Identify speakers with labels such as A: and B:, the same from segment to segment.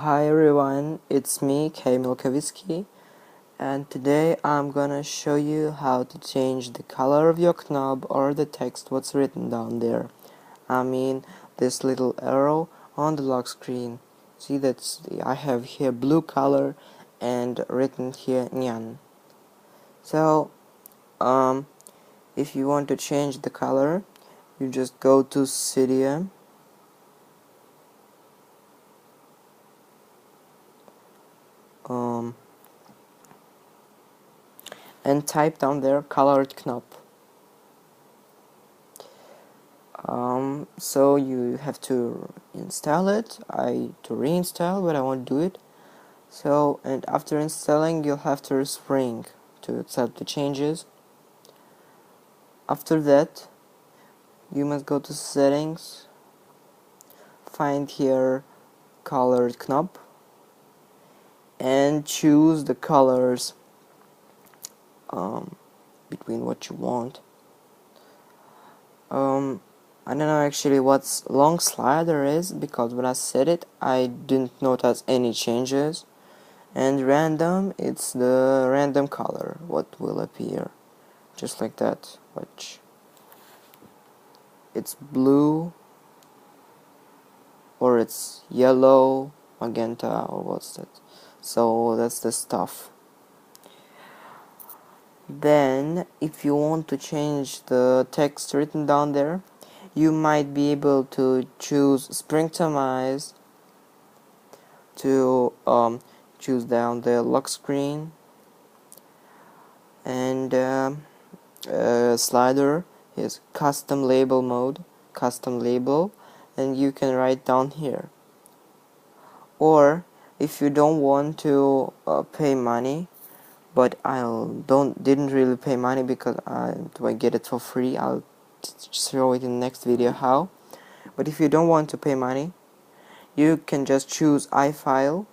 A: Hi everyone, it's me, Kamil Kaviski, and today I'm gonna show you how to change the color of your knob or the text what's written down there. I mean this little arrow on the lock screen. See I have here blue color and written here nyan. So if you want to change the color, you just go to Cydia. And type down there colored knob. So you have to install it. To reinstall, but I won't do it. So, and after installing, you'll have to respring to accept the changes. After that, you must go to settings, find here colored knob, and choose the colors between what you want. I don't know actually what's long slider is, because when I set it I didn't notice any changes. And random, it's the random color what will appear, just like that. Watch, it's blue, or it's yellow, magenta, or what's that. So that's the stuff. Then if you want to change the text written down there, you might be able to choose customise to choose down the lock screen, and slider is custom label mode, custom label, and you can write down here. Or if you don't want to pay money, but didn't really pay money because I get it for free, I'll show it in the next video how. But if you don't want to pay money, you can just choose iFile,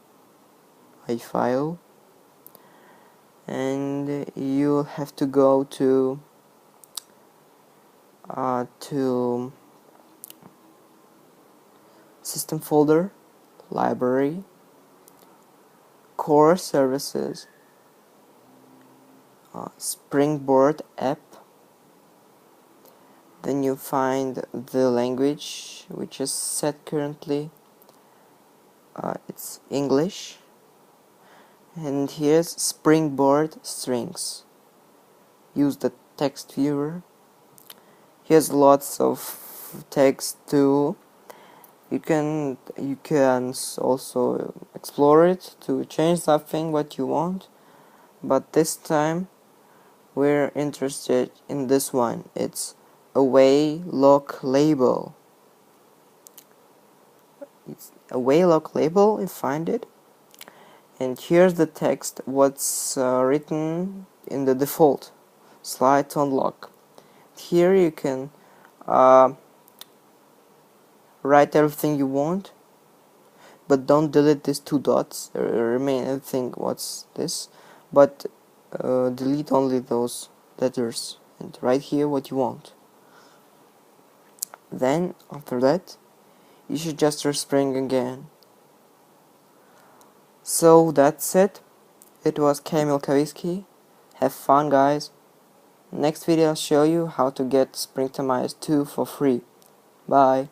A: and you'll have to go to system folder, library, core services, Springboard app. Then you find the language which is set currently. It's English, and here's Springboard strings. Use the text viewer. Here's lots of text too. You can also explore it to change something what you want, but this time we're interested in this one. It's away lock label. It's away lock label. You find it, and here's the text what's written in the default slide to unlock. Here you can write everything you want, but don't delete these two dots. Remain everything what's this, but delete only those letters and write here what you want. Then after that you should just respring again. So that's it. It was Kamil Kaviski. Have fun, guys. Next video I'll show you how to get Springtomize 2 for free. Bye.